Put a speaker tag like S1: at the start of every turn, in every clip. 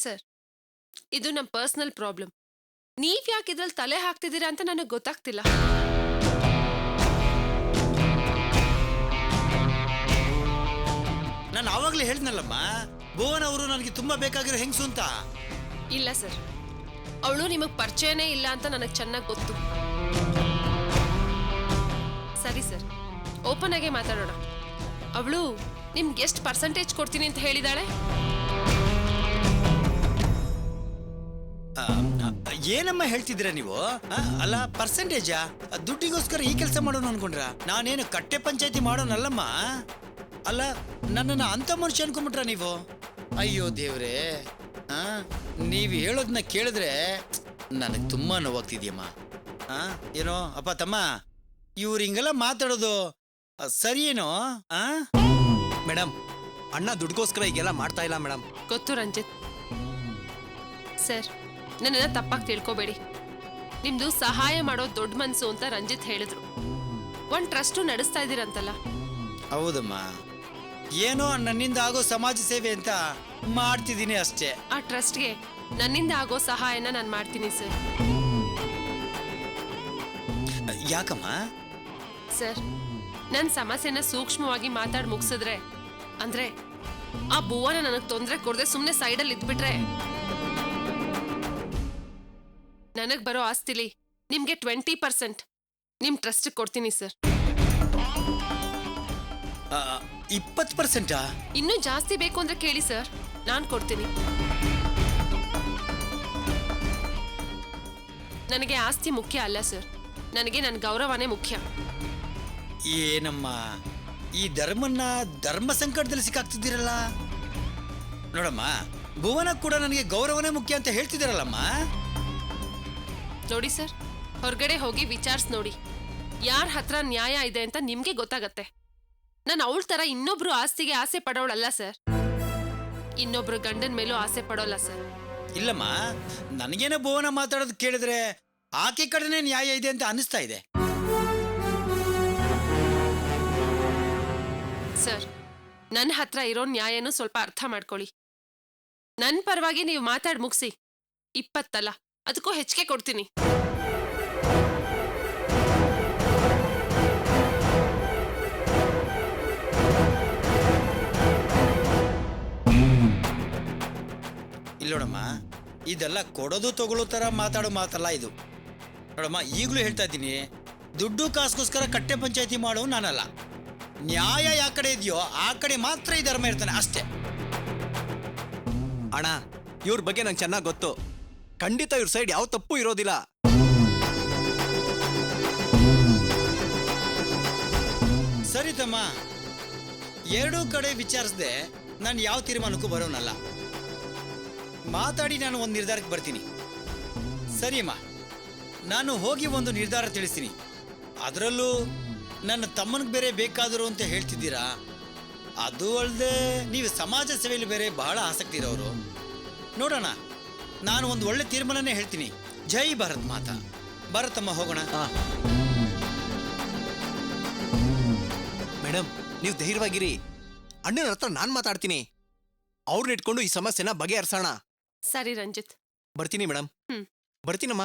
S1: Sir, ಇದು ನಮ್ಮ personal problem. ನೀವ್ ಯಾಕೆ ಇದ್ರಲ್ಲಿ ತಲೆ ಹಾಕ್ತಿದ್ದೀರಾ ಅಂತ ನನಗೆ ಗೊತ್ತಾಗ್ತಿಲ್ಲ.
S2: ನಾನು ಆವಾಗಲೇ ಹೇಳ್ದನಲ್ಲಮ್ಮ, ಭುವನ್ ಅವರು ನನಗೆ ತುಂಬಾ ಬೇಕಾಗಿರೋ ಹೆಂಗಸು ಅಂತ.
S1: ಇಲ್ಲ ಸರ್, ಅವಳು ನಿಮಗ್ ಪರಿಚಯನೇ ಇಲ್ಲ ಅಂತ ನನಗೆ ಚೆನ್ನಾಗಿ ಗೊತ್ತು. ಸರಿ ಸರ್, ಓಪನ್ ಆಗೇ ಮಾತಾಡೋಣ. ಅವಳು ನಿಮ್ಗೆ ಎಷ್ಟು ಪರ್ಸೆಂಟೇಜ್ ಕೊಡ್ತೀನಿ ಅಂತ ಹೇಳಿದಾಳೆ?
S2: ಏನಮ್ಮ ಹೇಳ್ತಿದ್ದೀರಾ ನೀವು? ಅಲ್ಲ, ಪರ್ಸೆಂಟೇಜಾ? ದುಡ್ಡಿಗೋಸ್ಕರ ಈ ಕೆಲಸ ಮಾಡೋಣ ಅನ್ಕೊಂಡ್ರ? ನಾನೇನು ಕಟ್ಟೆ ಪಂಚಾಯತಿ ಮಾಡೋನಲ್ಲಮ್ಮ. ಅಲ್ಲ, ನನ್ನನ್ನು ಅಂತ ಮನುಷ್ಯ ಅನ್ಕೊಂಡ್ಬಿಟ್ರ ನೀವು? ಅಯ್ಯೋ ದೇವ್ರೇ, ನೀವು ಹೇಳೋದನ್ನ ಕೇಳಿದ್ರೆ ನನಗೆ ತುಂಬಾ ನೋವಾಗ್ತಿದ್ಯಮ್ಮ. ಏನೋ ಅಪ್ಪ ತಮ್ಮ, ಇವ್ರು ಹಿಂಗೆಲ್ಲ ಮಾತಾಡೋದು ಸರಿಯೇನೋ?
S3: ಮೇಡಮ್, ಅಣ್ಣ ದುಡ್ಗೋಸ್ಕರ ಈಗೆಲ್ಲ ಮಾಡ್ತಾ ಇಲ್ಲ ಮೇಡಮ್.
S1: ಗೊತ್ತು ರಂಜಿತ್ ಸರ್, ನನ್ನನ್ನ ತಪ್ಪಾಗಿ ತಿಳ್ಕೊಬೇಡಿ. ನಿಮ್ದು ಸಹಾಯ ಮಾಡೋ ದೊಡ್ಡ ಮನ್ಸು ಅಂತ ರಂಜಿತ್ ಹೇಳಿದ್ರು. ಒಂದ್ ಟ್ರಸ್ಟು ನಡೆಸ್ತಾ ಇದ್ದೀರಂತಲ್ಲ?
S2: ಹೌದಮ್ಮ, ಏನೋ ನನ್ನಿಂದ ಆಗೋ ಸಮಾಜ ಸೇವೆ ಅಂತ ಮಾಡ್ತಿದ್ದೀನಿ ಅಷ್ಟೇ.
S1: ಆ ಟ್ರಸ್ಟ್ಗೆ ನನ್ನಿಂದ ಆಗೋ ಸಹಾಯನ ನಾನು ಮಾಡ್ತೀನಿ ಸರ್.
S2: ಯಾಕಮ್ಮ?
S1: ಸರ್, ನನ್ನ ಸಮಸ್ಯೆನ ಸೂಕ್ಷ್ಮವಾಗಿ ಮಾತಾಡಿ ಮುಗಿಸಿದ್ರೆ, ಅಂದ್ರೆ ಆ ಭುವನ ನನಗೆ ತೊಂದರೆ ಕೊಡದೆ ಸುಮ್ಮನೆ ಸೈಡಲ್ಲಿ ಇದ್ಬಿಟ್ರೆ, ನನಗ್ ಬರೋ ಆಸ್ತಿಲಿ ನಿಮ್ಗೆ 20% ನಿಮ್ ಟ್ರಸ್ಟ್ ಕೊಡ್ತೀನಿ ಸರ್.
S2: 20%?
S1: ಇನ್ನೂ ಜಾಸ್ತಿ ಬೇಕು ಅಂದ್ರೆ ಕೇಳಿ ಸರ್, ನಾನ್ ಕೊಡ್ತೀನಿ. ನನಗೆ ಆಸ್ತಿ ಮುಖ್ಯ ಅಲ್ಲ ಸರ್, ನನಗೆ ನನ್ನ ಗೌರವನೇ ಮುಖ್ಯ.
S2: ಏನಮ್ಮ, ಈ ಧರ್ಮ ಸಂಕಟದಲ್ಲಿ ಸಿಕ್ಕಾಕ್ತಿದ್ದೀರಲ್ಲ. ನೋಡಮ್ಮ, ಭುವನ ಕೂಡ ನನಗೆ ಗೌರವನೇ ಮುಖ್ಯ ಅಂತ ಹೇಳ್ತಿದ್ದೀರಲ್ಲಮ್ಮ.
S1: ನೋಡಿ ಸರ್, ಹೊರಗಡೆ ಹೋಗಿ ವಿಚಾರಿಸಿ ನೋಡಿ, ಯಾರ ಹತ್ರ ನ್ಯಾಯ ಇದೆ ಅಂತ ನಿಮ್ಗೆ ಗೊತ್ತಾಗತ್ತೆ. ನಾನು ಅವಳ ತರ ಇನ್ನೊಬ್ರು ಆಸ್ತಿಗೆ ಆಸೆ ಪಡೋಳಲ್ಲ ಸರ್. ಇನ್ನೊಬ್ರು ಗಂಡನ ಮೇಲೂ ಆಸೆ ಪಡೋಲ್ಲ ಸರ್.
S2: ಇಲ್ಲಮ್ಮ, ನನಗೇನೋ ಭುವನ ಮಾತಾಡೋದು ಕೇಳಿದ್ರೆ ಆಕೆ ಕಡೆನೇ ನ್ಯಾಯ ಇದೆ ಅಂತ ಅನಿಸ್ತಾ ಇದೆ.
S1: ಸರ್, ನನ್ನ ಹತ್ರ ಇರೋ ನ್ಯಾಯನೂ ಸ್ವಲ್ಪ ಅರ್ಥ ಮಾಡ್ಕೊಳ್ಳಿ. ನನ್ನ ಪರವಾಗಿ ನೀವು ಮಾತಾಡಿ ಮುಗಿಸಿ. 20 ಅಲ್ಲ, ಅದಕ್ಕೂ ಹೆಚ್ಚಿಗೆ ಕೊಡ್ತೀನಿ.
S2: ಇಲ್ಲೋಡಮ್ಮ, ಇದೆಲ್ಲ ಕೊಡೋದು ತಗೊಳ್ಳೋ ತರ ಮಾತಾಡೋ ಮಾತಲ್ಲ ಇದು. ನೋಡಮ್ಮ, ಈಗಲೂ ಹೇಳ್ತಾ ಇದ್ದೀನಿ, ದುಡ್ಡು ಕಾಸ್ಗೋಸ್ಕರ ಕಟ್ಟೆ ಪಂಚಾಯತಿ ಮಾಡೋ ನಾನಲ್ಲ. ನ್ಯಾಯ ಯಾವ ಕಡೆ ಇದೆಯೋ ಆ ಕಡೆ ಮಾತ್ರ ಈ ಧರ್ಮ ಇರ್ತಾನೆ ಅಷ್ಟೇ.
S3: ಅಣ್ಣ, ಇವ್ರ ಬಗ್ಗೆ ನಂಗೆ ಚೆನ್ನಾಗಿ ಗೊತ್ತು. ಖಂಡಿತ ಇವ್ರ ಸೈಡ್ ಯಾವ ತಪ್ಪು ಇರೋದಿಲ್ಲ.
S2: ಸರಿ ತಮ್ಮ, ಎರಡೂ ಕಡೆ ವಿಚಾರಿಸದೆ ನಾನು ಯಾವ ತೀರ್ಮಾನಕ್ಕೂ ಬರೋನಲ್ಲ. ಮಾತಾಡಿ ನಾನು ಒಂದು ನಿರ್ಧಾರಕ್ಕೆ ಬರ್ತೀನಿ. ಸರಿಯಮ್ಮ, ನಾನು ಹೋಗಿ ಒಂದು ನಿರ್ಧಾರ ತಿಳಿಸ್ತೀನಿ. ಅದರಲ್ಲೂ ನನ್ನ ತಮ್ಮನಿಗೆ ಬೇರೆ ಬೇಕಾದರು ಅಂತ ಹೇಳ್ತಿದ್ದೀರಾ. ಅದು ಅಲ್ಲದೆ ನೀವು ಸಮಾಜ ಸೇವೆಯಲ್ಲಿ ಬೇರೆ ಬಹಳ ಆಸಕ್ತಿ ಇರೋರು. ನೋಡೋಣ, ನಾನು ಒಂದು ಒಳ್ಳೆ ತೀರ್ಮಾನನೇ ಹೇಳ್ತೀನಿ. ಜೈ ಭಾರತ್ ಮಾತಾ. ಭಾರತಮ್ಮ, ಹೋಗೋಣ.
S3: ಮೇಡಮ್, ನೀವು ಧೈರ್ಯವಾಗಿರಿ. ಅಣ್ಣನ ಹತ್ರ ನಾನು ಮಾತಾಡ್ತೀನಿ. ಅವ್ರನ್ನ ಇಟ್ಕೊಂಡು ಈ ಸಮಸ್ಯೆನ ಬಗೆಹರಿಸೋಣ.
S1: ಸರಿ ರಂಜಿತ್,
S3: ಬರ್ತೀನಿ ಮೇಡಮ್. ಬರ್ತೀನಮ್ಮ.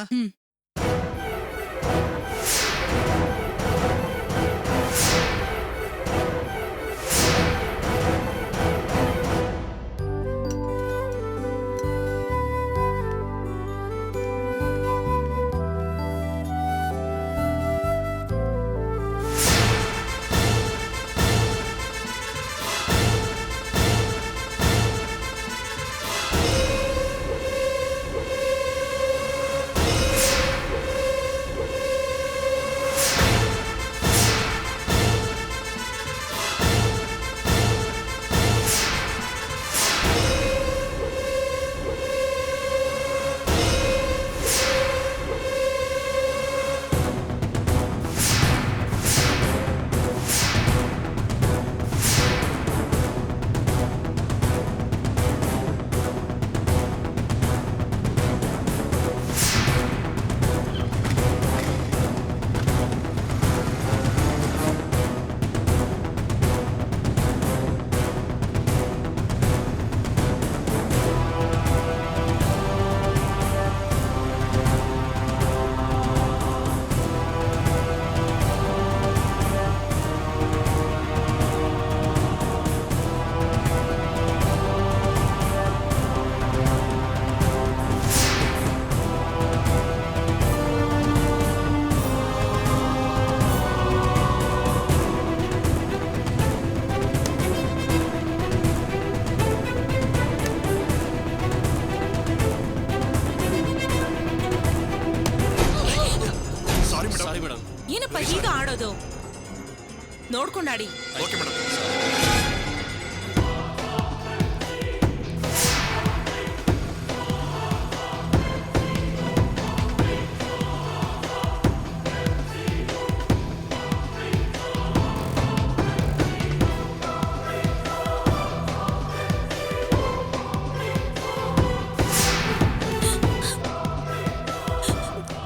S4: ನೋಡ್ಕೊಂಡಾಡಿ.
S3: Okay madam.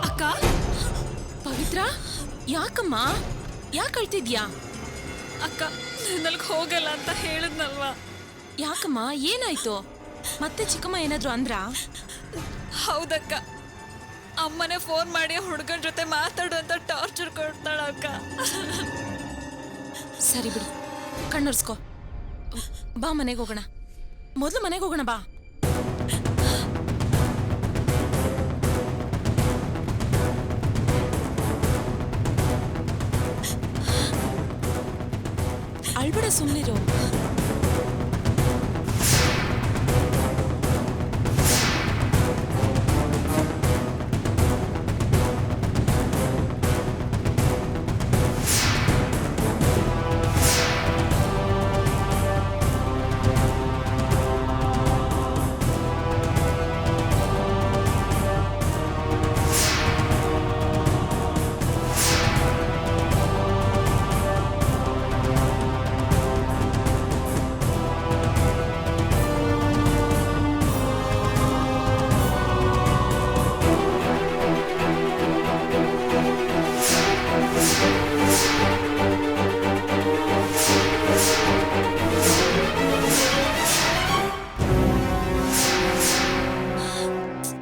S4: ಅಕ್ಕ, ಪವಿತ್ರ, ಯಾಕಮ್ಮ ಯಾಕೆ ಅಳ್ತಿದ್ಯಾ?
S5: ಅಕ್ಕ ನನಗೆ ಹೋಗಲ್ಲ ಅಂತ ಹೇಳಿದ್ನಲ್ವಾ?
S4: ಯಾಕಮ್ಮ, ಏನಾಯ್ತು? ಮತ್ತೆ ಚಿಕ್ಕಮ್ಮ ಏನಾದ್ರು ಅಂದ್ರಾ?
S5: ಹೌದಕ್ಕ, ಅಮ್ಮನೇ ಫೋನ್ ಮಾಡಿ ಹುಡುಗನ ಜೊತೆ ಮಾತಾಡು ಅಂತ ಟಾರ್ಚರ್ ಕೊಡ್ತಾಳ ಅಕ್ಕ.
S4: ಸರಿ ಬಿಡು, ಕಣ್ಣೊರ್ಸ್ಕೊ. ಬಾ ಮನೆಗೆ ಹೋಗೋಣ. ಮೊದಲು ಮನೆಗೆ ಹೋಗೋಣ ಬಾ. ಅಳ್ಬೇಡ, ಸುಮ್ಮನಿರು.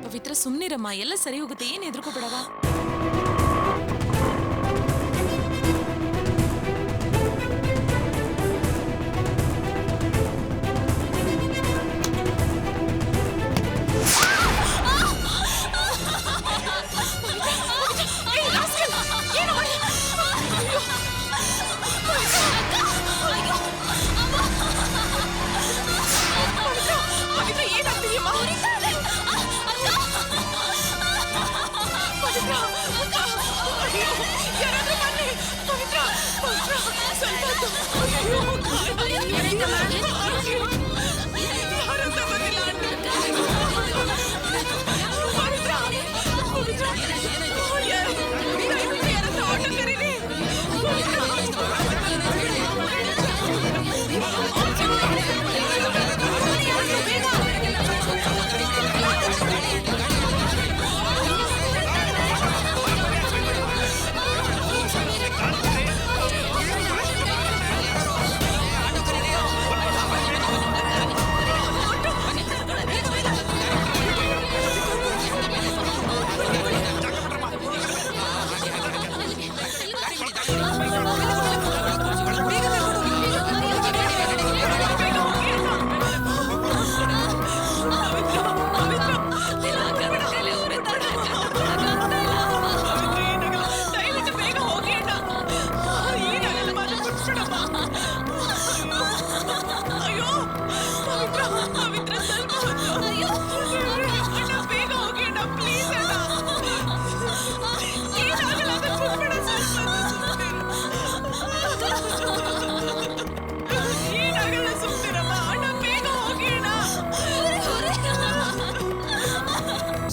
S4: ಪವಿತ್ರ, ಸುಮ್ಮನಿರಮ್ಮ, ಎಲ್ಲ ಸರಿ ಹೋಗುತ್ತೆ. ಏನು ಹೆದರ್ಕೋಬೇಡವಾ?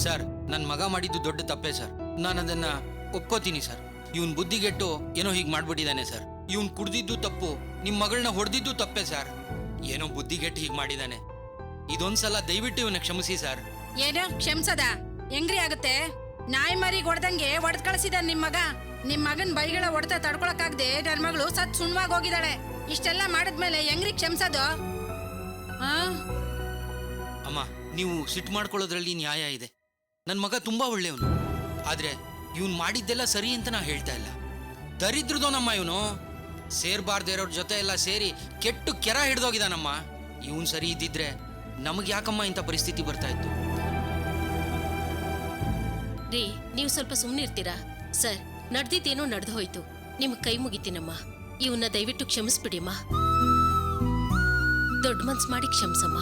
S6: ಸರ್, ನನ್ನ ಮಗ ಮಾಡಿದ್ದು ದೊಡ್ಡ ತಪ್ಪೇ ಸರ್. ನಾನು ಅದನ್ನ ಒಪ್ಕೋತೀನಿ ಸರ್. ಇವನ್ ಬುದ್ಧಿಗೆಟ್ಟು ಏನೋ ಹೀಗೆ ಮಾಡ್ಬಿಟ್ಟಿದ್ದಾನೆ ಸರ್. ಇವನ್ ಕುಡ್ದಿದ್ದು ತಪ್ಪು, ನಿಮ್ ಮಗಳನ್ನ ಹೊಡೆದಿದ್ದು ತಪ್ಪೇ ಸರ್. ಏನೋ ಬುದ್ಧಿಗೆಟ್ಟು ಹೀಗೆ ಮಾಡಿದ್ದಾನೆ. ಇದೊಂದ್ಸಲ ದಯವಿಟ್ಟು ಇವನ್ನ ಕ್ಷಮಿಸಿ ಸರ್.
S7: ಏನೋ ಕ್ಷಮಿಸದ? ಹೆಂಗ್ರಿ ಆಗುತ್ತೆ? ನಾಯಿ ಮರಿಗೆ ಹೊಡೆದಂಗೆ ಹೊಡೆದ್ ಕಳಿಸಿದ ನಿಮ್ ಮಗ. ನಿಮ್ ಮಗನ್ ಬೈಗಳ ಹೊಡೆತ ತಡ್ಕೊಳಕ್ಕಾಗ್ದೆ ನನ್ ಮಗಳು ಸತ್ ಸುಣ್ವಾಗಿ ಹೋಗಿದ್ದಾಳೆ. ಇಷ್ಟೆಲ್ಲ ಮಾಡಿದ್ಮೇಲೆ ಹೆಂಗ್ರಿ ಕ್ಷಮಿಸೋದು?
S6: ಅಮ್ಮ, ನೀವು ಸಿಟ್ಟು ಮಾಡ್ಕೊಳ್ಳೋದ್ರಲ್ಲಿ ನ್ಯಾಯ ಇದೆ. ನನ್ನ ಮಗ ತುಂಬಾ ಒಳ್ಳೆಯವನು. ಆದ್ರೆ ಇವನ್ ಮಾಡಿದ್ದೆಲ್ಲ ಸರಿ ಅಂತ ನಾ ಹೇಳ್ತಾ ಇಲ್ಲ. ದರಿದ್ರದೋನಮ್ಮ ಇವನು. ಸೇರ್ಬಾರ್ದೇ ಇರೋರ್ ಜೊತೆ ಎಲ್ಲ ಸೇರಿ ಕೆಟ್ಟು ಕೆರ ಹಿಡ್ದೋಗಿದಾನಮ್ಮ. ಇವನ್ ಸರಿ ಇದ್ದಿದ್ರೆ ನಮಗೆ ಯಾಕಮ್ಮ ಇಂಥ ಪರಿಸ್ಥಿತಿ ಬರ್ತಾ ಇತ್ತು?
S8: ರೀ, ನೀವು ಸ್ವಲ್ಪ ಸುಮ್ಮನೆ ಇರ್ತೀರಾ? ಸರ್, ನಡ್ದಿದ್ದೇನೋ ನಡೆದು ಹೋಯ್ತು. ನಿಮ್ಗೆ ಕೈ ಮುಗಿತೀನಮ್ಮ. ಇವನ್ನ ದಯವಿಟ್ಟು ಕ್ಷಮಿಸ್ಬಿಡಿಮ್ಮ. ದೊಡ್ಡ ಮನ್ಸು ಮಾಡಿ ಕ್ಷಮಿಸಮ್ಮ.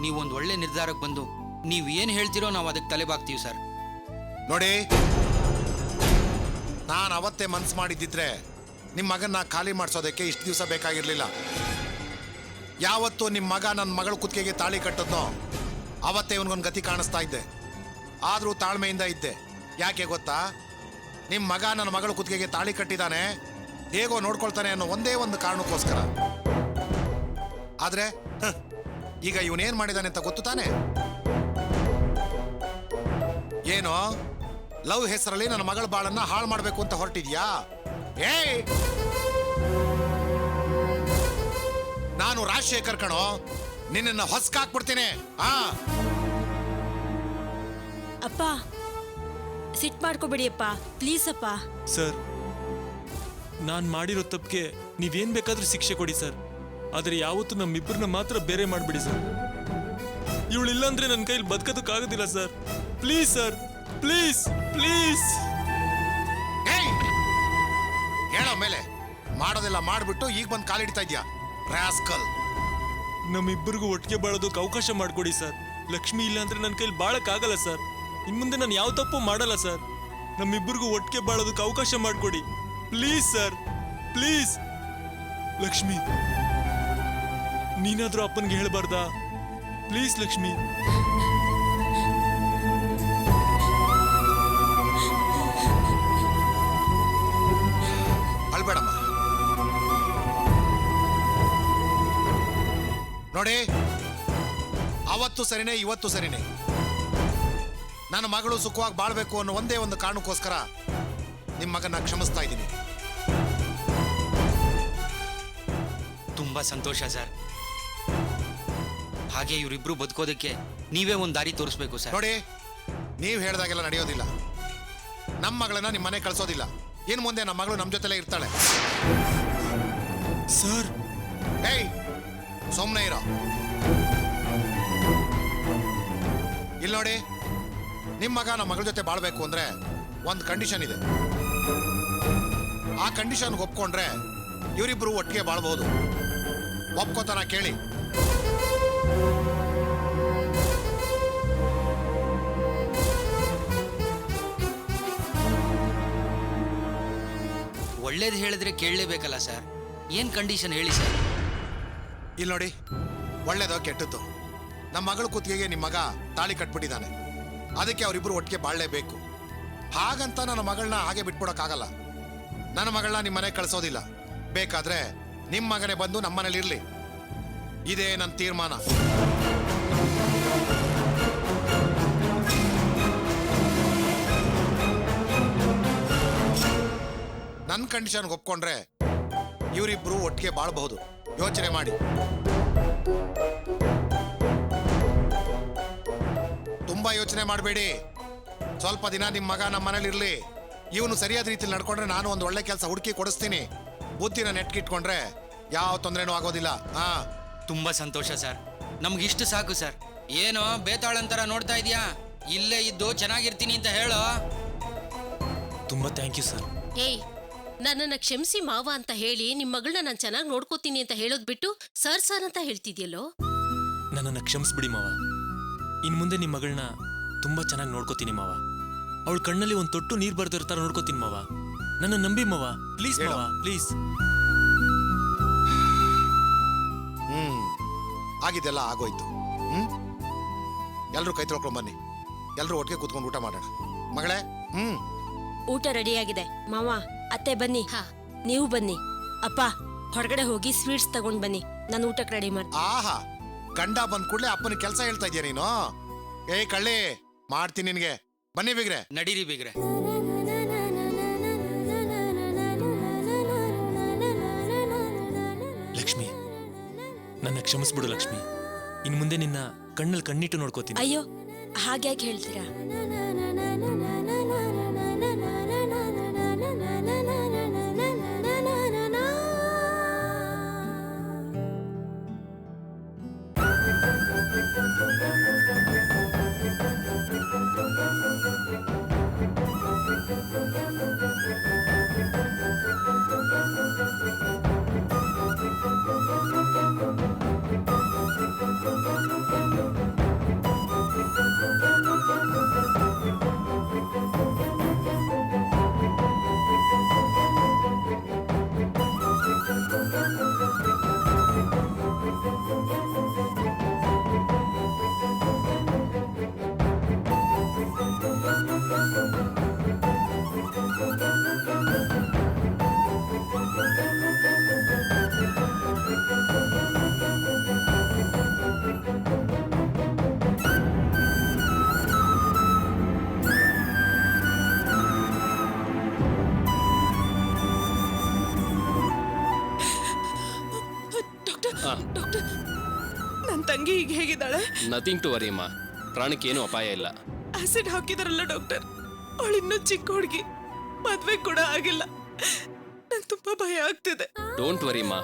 S6: ನೀವು ಒಂದು ಒಳ್ಳೆ ನಿರ್ಧಾರಕ್ಕೆ ಬಂದು ನೀವು ಏನು ಹೇಳ್ತೀರೋ ನಾವು ಅದಕ್ಕೆ ತಲೆ ಬಾಗ್ತೀವಿ ಸರ್.
S9: ನೋಡಿ, ನಾನು ಅವತ್ತೇ ಮನ್ಸು ಮಾಡಿದ್ದಿದ್ರೆ ನಿಮ್ಮ ಮಗನ್ನ ಖಾಲಿ ಮಾಡಿಸೋದಕ್ಕೆ ಇಷ್ಟು ದಿವಸ ಬೇಕಾಗಿರ್ಲಿಲ್ಲ. ಯಾವತ್ತು ನಿಮ್ಮ ಮಗ ನನ್ನ ಮಗಳ ಕುತ್ತಿಗೆಗೆ ತಾಳಿ ಕಟ್ಟದ್ನೋ ಅವತ್ತೇ ಇವನಿಗೊಂದು ಗತಿ ಕಾಣಿಸ್ತಾ ಇದ್ದೆ. ಆದರೂ ತಾಳ್ಮೆಯಿಂದ ಇದ್ದೆ. ಯಾಕೆ ಗೊತ್ತಾ? ನಿಮ್ಮ ಮಗ ನನ್ನ ಮಗಳ ಕುತ್ತಿಗೆಗೆ ತಾಳಿ ಕಟ್ಟಿದ್ದಾನೆ, ಹೇಗೋ ನೋಡ್ಕೊಳ್ತಾನೆ ಅನ್ನೋ ಒಂದೇ ಒಂದು ಕಾರಣಕ್ಕೋಸ್ಕರ. ಆದ್ರೆ ಈಗ ಇವನೇನ್ ಮಾಡಿದಾನೆ ಅಂತ ಗೊತ್ತು ತಾನೆ? ಏನೋ ಲವ್ ಹೆಸರಲ್ಲಿ ನನ್ನ ಮಗಳ ಬಾಳನ್ನ ಹಾಳು ಮಾಡ್ಬೇಕು ಅಂತ ಹೊರಟಿದ್ಯಾ? ಏಯ್, ನಾನು ರಾಜಶೇಖರ್ ಕಣೋ, ನಿನ್ನ ಹೊಸ್ಕಾಕ್ಬಿಡ್ತೀನಿ.
S10: ಅಪ್ಪ ಸಿಟ್ ಮಾಡ್ಕೋಬೇಡಿ ಅಪ್ಪ, ಪ್ಲೀಸ್ ಅಪ್ಪ.
S11: ಸರ್, ನಾನು ಮಾಡಿರೋ ತಪ್ಪಿಗೆ ನೀವೇನ್ ಬೇಕಾದ್ರೂ ಶಿಕ್ಷೆ ಕೊಡಿ ಸರ್, ಆದರೆ ಯಾವತ್ತೂ ನಮ್ಮಿಬ್ಬರನ್ನ ಮಾತ್ರ ಬೇರೆ ಮಾಡ್ಬಿಡಿ ಸರ್. ಇವಳಿಲ್ಲಾಂದ್ರೆ ನನ್ನ ಕೈಲಿ ಬದುಕೋದಕ್ಕಾಗೋದಿಲ್ಲ sir. Please sir, please please.
S9: ಹೇಳೋ ಮೇಲೆ ಮಾಡೋದೆಲ್ಲ ಮಾಡ್ಬಿಟ್ಟು ಈಗ ಬಂದು ಕಾಲಿಡ್ತಾ ಇದ್ಯಾ ರಾಸ್ಕಲ್.
S11: ನಮ್ಮಿಬ್ಬರಿಗೂ ಒಟ್ಟಿಗೆ ಬಾಳೋದಕ್ಕೆ ಅವಕಾಶ ಮಾಡ್ಕೊಡಿ ಸರ್. ಲಕ್ಷ್ಮಿ ಇಲ್ಲ ಅಂದ್ರೆ ನನ್ನ ಕೈಲಿ ಬಾಳಕ್ಕಾಗಲ್ಲ ಸರ್. ಇನ್ಮುಂದೆ ನಾನು ಯಾವ ತಪ್ಪು ಮಾಡಲ್ಲ ಸರ್. ನಮ್ಮಿಬ್ಬರಿಗೂ ಒಟ್ಟಿಗೆ ಬಾಳೋದಕ್ಕೆ ಅವಕಾಶ ಮಾಡ್ಕೊಡಿ ಪ್ಲೀಸ್ ಸರ್, ಪ್ಲೀಸ್. ಲಕ್ಷ್ಮಿ, ನೀನಾದ್ರೂ ಅಪ್ಪನ್ಗೆ ಹೇಳ್ಬಾರ್ದಾ? ಪ್ಲೀಸ್ ಲಕ್ಷ್ಮಿ.
S9: ಅಳ್ಬೇಡಮ್ಮ. ನೋಡಿ, ಅವತ್ತು ಸರಿನೇ ಇವತ್ತು ಸರಿನೇ. ನನ್ನ ಮಗಳು ಸುಖವಾಗಿ ಬಾಳ್ಬೇಕು ಅನ್ನೋ ಒಂದೇ ಒಂದು ಕಾರಣಕ್ಕೋಸ್ಕರ ನಿಮ್ಮ ಮಗನ ಕ್ಷಮಿಸ್ತಾ ಇದ್ದೀನಿ.
S6: ತುಂಬಾ ಸಂತೋಷ ಸರ್. ಹಾಗೆ ಇವರಿಬ್ರು ಬದುಕೋದಕ್ಕೆ ನೀವೇ ಒಂದು ದಾರಿ ತೋರಿಸ್ಬೇಕು ಸರ್.
S9: ನೋಡಿ, ನೀವು ಹೇಳ್ದಾಗೆಲ್ಲ ನಡೆಯೋದಿಲ್ಲ. ನಮ್ಮ ಮಗಳನ್ನ ನಿಮ್ಮ ಮನೆ ಕಳ್ಸೋದಿಲ್ಲ. ಇನ್ನು ಮುಂದೆ ನಮ್ಮ ಮಗಳು ನಮ್ಮ ಜೊತೆಲೇ ಇರ್ತಾಳೆ.
S11: ಸರ್,
S9: ಏಯ್, ಸುಮ್ಮನೆ ಇರೋ. ಇಲ್ಲಿ ನೋಡಿ, ನಿಮ್ಮ ಮಗ ನಮ್ಮ ಮಗಳ ಜೊತೆ ಬಾಳ್ಬೇಕು ಅಂದ್ರೆ ಒಂದು ಕಂಡೀಷನ್ ಇದೆ. ಆ ಕಂಡೀಷನ್ ಒಪ್ಕೊಂಡ್ರೆ ಇವರಿಬ್ರು ಒಟ್ಟಿಗೆ ಬಾಳ್ಬಹುದು. ಒಪ್ಕೋತಾನ ಕೇಳಿ.
S6: ಒಳ್ಳೇದು ಹೇಳಿದ್ರೆ ಕೇಳಲೇಬೇಕಲ್ಲ ಸರ್. ಏನ್ ಕಂಡೀಷನ್ ಹೇಳಿ ಸರ್.
S9: ಇಲ್ಲಿ ನೋಡಿ, ಒಳ್ಳೇದೋ ಕೆಟ್ಟದ್ದು, ನಮ್ಮ ಮಗಳ ಕುತ್ತಿಗೆಗೆ ನಿಮ್ಮ ಮಗ ತಾಳಿ ಕಟ್ಬಿಟ್ಟಿದ್ದಾನೆ. ಅದಕ್ಕೆ ಅವರಿಬ್ರು ಒಟ್ಟಿಗೆ ಬಾಳ್ಲೇಬೇಕು. ಹಾಗಂತ ನನ್ನ ಮಗಳನ್ನ ಹಾಗೆ ಬಿಟ್ಬಿಡೋಕ್ಕಾಗಲ್ಲ. ನನ್ನ ಮಗಳನ್ನ ನಿಮ್ಮ ಮನೆಗೆ ಕಳಿಸೋದಿಲ್ಲ. ಬೇಕಾದ್ರೆ ನಿಮ್ಮ ಮಗನೇ ಬಂದು ನಮ್ಮ ಮನೇಲಿ ಇರ್ಲಿ. ಇದೇ ನನ್ನ ತೀರ್ಮಾನ. ನನ್ನ ಕಂಡೀಷನ್ ಒಪ್ಕೊಂಡ್ರೆ ಇವರಿಬ್ರು ಒಟ್ಟಿಗೆ ಬಾಳಬಹುದು. ಯೋಚನೆ ಮಾಡಿ. ತುಂಬಾ ಯೋಚನೆ ಮಾಡಬೇಡಿ. ಸ್ವಲ್ಪ ದಿನ ನಿಮ್ಮ ಮಗ ನಮ್ಮ ಮನೇಲಿ ಇರ್ಲಿ. ಇವನು ಸರಿಯಾದ ರೀತಿಯಲ್ಲಿ ನಡ್ಕೊಂಡ್ರೆ ನಾನು ಒಂದು ಒಳ್ಳೆ ಕೆಲಸ ಹುಡುಕಿ ಕೊಡಿಸ್ತೀನಿ. ಬುದ್ಧಿನ ನೆಟ್ಕಿಟ್ಕೊಂಡ್ರೆ ಯಾವ ತೊಂದರೆನೂ ಆಗೋದಿಲ್ಲ.
S6: ತುಂಬಾ ಸಂತೋಷ ಸರ್. ನಮ್ಗಿಷ್ಟು ಸಾಕು ಸರ್. ಏನೋ ಬೇತಾಳಂತರ ನೋಡ್ತಾ ಇದೀಯಾ? ಇಲ್ಲೇ ಇದ್ದು ಚೆನ್ನಾಗಿರ್ತೀನಿ ಅಂತ ಹೇಳೋ.
S11: ತುಂಬಾ ಥ್ಯಾಂಕ್ ಯು ಸರ್.
S8: ಏಯ್, ನನ್ನನ್ನ ಕ್ಷಮಿಸಿ ಮಾವ ಅಂತ ಹೇಳಿ ನಿಮ್ ಮಗಳನ್ನ ನಾನು ಚೆನ್ನಾಗಿ ನೋಡ್ಕೋತೀನಿ ಅಂತ ಹೇಳೋದ್ ಬಿಟ್ಟು ಸರ್ ಸರ್ ಅಂತ ಹೇಳ್ತಿದ್ಯಲ್ಲೋ.
S11: ನನ್ನನ್ನು ಕ್ಷಮಿಸ್ಬಿಡಿ ಮಾವ. ಇನ್ ಮುಂದೆ ನಿಮ್ಮ ಮಗಳನ್ನ ತುಂಬಾ ಚೆನ್ನಾಗಿ ನೋಡ್ಕೋತೀನಿ ಮಾವ. ಅವಳ ಕಣ್ಣಲ್ಲಿ ಒಂದು ತೊಟ್ಟು ನೀರು ಬರ್ದಿರೋ ತರ ನೋಡ್ಕೋತೀನಿ ಮಾವ. ನನ್ನ ನಂಬಿ ಮಾವ, ಪ್ಲೀಸ್ ಮಾವ, ಪ್ಲೀಸ್.
S9: ಆಗಿದ್ದೆಲ್ಲ ಆಗೋಯ್ತು. ಎಲ್ರು ಕೈ ತೊಳ್ಕೊಂಡ್ ಬನ್ನಿ. ಎಲ್ರು ಒಟ್ಟಿಗೆ ಕೂತ್ಕೊಂಡು ಊಟ ಮಾಡೋಣ. ಮಗಳೇ,
S10: ಊಟ ರೆಡಿ ಆಗಿದೆ. ಮಾವ, ಅತ್ತೆ ಬನ್ನಿ.
S8: ಹಾ.
S10: ನೀವು ಬನ್ನಿ. ಅಪ್ಪ, ಹೊರಗಡೆ ಹೋಗಿ ಸ್ವೀಟ್ಸ್ ತಗೊಂಡ್ ಬನ್ನಿ, ನಾನು ಊಟಕ್ಕೆ ರೆಡಿ ಮಾಡಿ.
S9: ಆಹಾ, ಗಂಡ ಬಂದ್ ಕೂಡ್ಲೆ ಅಪ್ಪನ ಕೆಲಸ ಹೇಳ್ತಾ ಇದೀಯ ನೀನು? ಏಯ್ ಕಳ್ಳಿ, ಮಾಡ್ತೀನಿ ನಿನ್ಗೆ. ಬನ್ನಿ ಬಿಗ್ರೆ.
S6: ನಡೀರಿ ಬಿಗ್ರೆ.
S11: ಲಕ್ಷ್ಮಿ, ನನ್ನ ಕ್ಷಮಿಸ್ಬಿಡು ಲಕ್ಷ್ಮಿ. ಇನ್ ಮುಂದೆ ನಿನ್ನ ಕಣ್ಣಲ್ಲಿ ಕಣ್ಣಿಟ್ಟು ನೋಡ್ಕೋತೀನಿ.
S10: ಅಯ್ಯೋ, ಹಾಗ್ಯಾಕೆ ಹೇಳ್ತೀರಾ?
S4: ಡಾಕ್ಟರ್ ನನ್ನ ತಂಗಿ ಈಗ ಹೇಗಿದ್ದಾಳೆ?
S12: ನಥಿಂಗ್ ಟು ವರಿ ಅಮ್ಮ, ಪ್ರಾಣಕ್ಕೇನು ಅಪಾಯ ಇಲ್ಲ.
S4: ಆಸಿಡ್ ಹಾಕಿದಾರಲ್ಲ ಡಾಕ್ಟರ್, ಅವಳು ಇನ್ನೂ ಚಿಕ್ಕ ಹುಡುಗಿ, ಮದ್ವೆ ಕೂಡ ಆಗಿಲ್ಲ. ನಂಗೆ ತುಂಬಾ ಭಯ ಆಗ್ತಿದೆ.
S12: ಡೋಂಟ್ ವರಿ ಅಮ್ಮ,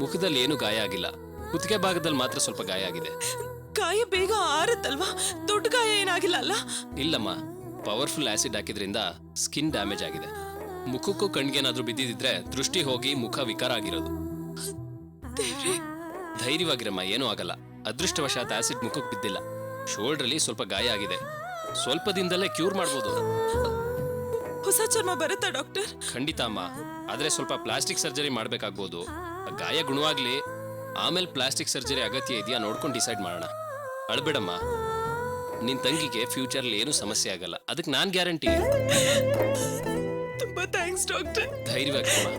S12: ಮುಖದಲ್ಲಿ ಏನು ಗಾಯ ಆಗಿಲ್ಲ, ಕುತ್ತಿಗೆ ಭಾಗದಲ್ಲಿ ಮಾತ್ರ ಸ್ವಲ್ಪ ಗಾಯ ಆಗಿದೆ.
S4: ಗಾಯ ಬೇಗ ಆರುತ್ತಲ್ವಾ? ದೊಡ್ಡ ಗಾಯ ಏನಾಗಿಲ್ಲ ಅಲ್ಲ?
S12: ಇಲ್ಲಮ್ಮ, ಪವರ್ಫುಲ್ ಆಸಿಡ್ ಹಾಕಿದ್ರಿಂದ ಸ್ಕಿನ್ ಡ್ಯಾಮೇಜ್ ಆಗಿದೆ. ಮುಖಕ್ಕೂ ಕಣ್ಗೇನಾದ್ರೂ ಬಿದ್ದಿದ್ರೆ ದೃಷ್ಟಿ ಹೋಗಿ ಮುಖ ವಿಕಾರ ಆಗಿರೋದು. ಧೈರ್ಯವಾಗಿರಮ್ಮ, ಏನೂ ಆಗಲ್ಲ. ಅದೃಷ್ಟವಶಾತ್ ಆಸಿಡ್ ಮುಖಕ್ಕೆ ಬಿದ್ದಿಲ್ಲ. ಶೋಲ್ಡ್ರಲ್ಲಿ ಸ್ವಲ್ಪ ಗಾಯ ಆಗಿದೆ, ಸ್ವಲ್ಪ ದಿನದಲ್ಲೇ ಕ್ಯೂರ್ ಮಾಡ್ಬೋದು.
S4: ಹೊಸ ಚರ್ಮ ಬರುತ್ತಾ ಡಾಕ್ಟರ್?
S12: ಖಂಡಿತ ಅಮ್ಮ, ಆದ್ರೆ ಸ್ವಲ್ಪ ಪ್ಲಾಸ್ಟಿಕ್ ಸರ್ಜರಿ ಮಾಡ್ಬೇಕಾಗ್ಬೋದು. ಗಾಯ ಗುಣವಾಗ್ಲಿ, ಆಮೇಲೆ ಪ್ಲಾಸ್ಟಿಕ್ ಸರ್ಜರಿ ಅಗತ್ಯ ಇದೆಯಾ ನೋಡ್ಕೊಂಡು ಡಿಸೈಡ್ ಮಾಡೋಣ. ಅಳ್ಬೇಡಮ್ಮ, ನಿನ್ ತಂಗಿಗೆ ಫ್ಯೂಚರ್ಲಿ ಏನು ಸಮಸ್ಯೆ ಆಗಲ್ಲ, ಅದಕ್ಕೆ ನಾನ್ ಗ್ಯಾರಂಟಿ.
S4: ತುಂಬಾ ಥ್ಯಾಂಕ್ಸ್ ಡಾಕ್ಟರ್.
S12: ಧೈರ್ಯವಾಗಿರಮ್ಮ.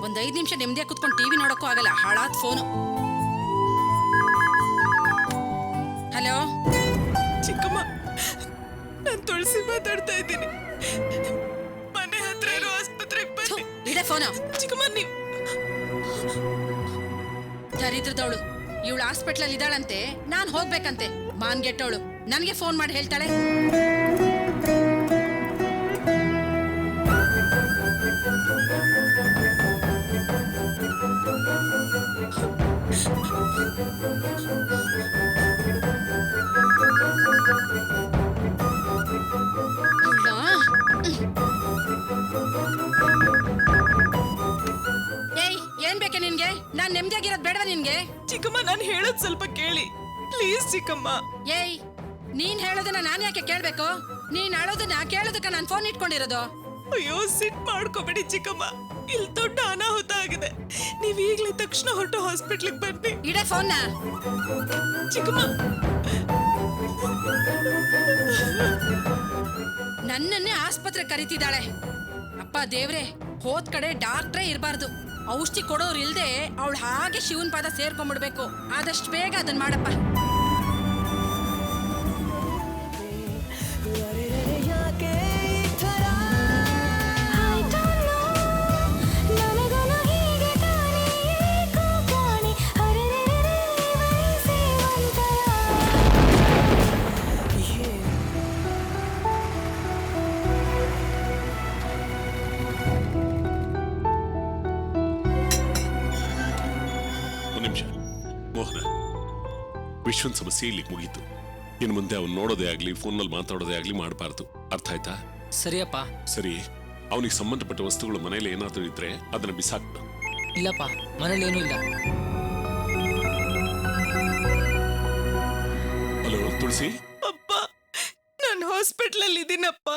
S7: ಒಂದ್ 5 ನಿಮಿಷ ನೆಮ್ಮದಿಯಾಗಿ ಕುತ್ಕೊಂಡು ಟಿವಿ ನೋಡಕ್ಕೂ ಆಗಲ್ಲ, ಹಾಳಾದ್ ಫೋನು. ಹಲೋ
S4: ಚಿಕ್ಕಮ್ಮ, ನಾನು ತುಳಸಿ ಮಾತಾಡ್ತಾ ಇದ್ದೀನಿ. ಮನೆ ಹತ್ರ ಇರೋ ಆಸ್ಪತ್ರೆಗೆ ಬನ್ನಿ.
S7: ಇದೇ ಫೋನು.
S4: ಚಿಕ್ಕಮ್ಮ, ನೀವು
S7: ದರಿದ್ರದವಳು, ಇವಳು ಹಾಸ್ಪಿಟ್ಲಲ್ಲಿ ಇದ್ದಾಳಂತೆ, ನಾನ್ ಹೋಗ್ಬೇಕಂತೆ. ಮಾನ್ಗೆಟ್ಟವಳು ನನಗೆ ಫೋನ್ ಮಾಡಿ ಹೇಳ್ತಾಳೆ. ಏಯ್, ಏನ್ ಬೇಕೆ ನಿನ್ಗೆ? ನಾನ್ ನೆಮ್ಮದಿಯಾಗಿರೋದ್ ಬೇಡವಾ ನಿನ್ಗೆ?
S4: ಚಿಕ್ಕಮ್ಮ, ನಾನು ಹೇಳೋದ್ ಸ್ವಲ್ಪ ಕೇಳಿ ಪ್ಲೀಸ್ ಚಿಕ್ಕಮ್ಮ.
S7: ಏಯ್, ನೀನ್ ಹೇಳೋದನ್ನ ನಾನ್ ಯಾಕೆ ಕೇಳ್ಬೇಕು? ನೀನ್ ಅಳೋದನ್ನ ಕೇಳೋದಕ್ಕ ನಾನ್ ಫೋನ್ ಇಟ್ಕೊಂಡಿರೋದು.
S4: ಅಯ್ಯೋ, ಸಿಟ್ ಮಾಡ್ಕೋಬೇಡಿ ಚಿಕ್ಕಮ್ಮ, ಇಲ್ಲಿ ದೊಡ್ಡ ಅನಾಹುತ ಆಗಿದೆ. ನೀವ್ ಈಗ್ಲೇ ತಕ್ಷಣ ಹೊರಟು ಹಾಸ್ಪಿಟ್ಲಿಗೆ ಬನ್ನಿ.
S7: ಇಡೇ ಫೋನ್ನ.
S4: ಚಿಕ್ಕಮ್ಮ,
S7: ನನ್ನನ್ನೇ ಆಸ್ಪತ್ರೆ ಕರೀತಿದ್ದಾಳೆ. ಅಪ್ಪ ದೇವ್ರೆ, ಹೋದ್ ಕಡೆ ಡಾಕ್ಟ್ರೇ ಇರಬಾರ್ದು. ಔಷಧಿ ಕೊಡೋರು ಇಲ್ದೆ ಅವಳು ಹಾಗೆ ಶಿವನ್ ಪಾದ ಸೇರ್ಕೊಂಡ್ಬಿಡ್ಬೇಕು. ಆದಷ್ಟು ಬೇಗ ಅದನ್ನ ಮಾಡಪ್ಪ.
S13: ವಿಶ್ವನ್ ಸಮಸ್ಯೆ ಇಲ್ಲಿ ಮುಗೀತು. ಇನ್ನು ಮುಂದೆ ಅವ್ನು ನೋಡೋದೇ ಆಗ್ಲಿ, ಫೋನಲ್ಲಿ ಮಾತಾಡೋದೇ ಆಗ್ಲಿ ಮಾಡಬಾರ್ದು. ಅರ್ಥ ಆಯ್ತಾ?
S6: ಸರಿಯಪ್ಪ.
S13: ಸರಿ, ಅವನಿಗೆ ಸಂಬಂಧಪಟ್ಟ ವಸ್ತುಗಳು ಮನೇಲಿ ಏನಾದ್ರೂ ಇದ್ರೆ ಅದನ್ನ ಬಿಸಾಕ್ಬಿಡು.
S6: ಇಲ್ಲಪ್ಪ, ಮನೇಲಿ ಏನೂ ಇಲ್ಲ.
S13: ಹಲೋ ತುಳಸಿ.
S4: ಅಪ್ಪ, ನಾನು ಹಾಸ್ಪಿಟ್ಲಲ್ಲಿ ಇದ್ದೀನಪ್ಪ.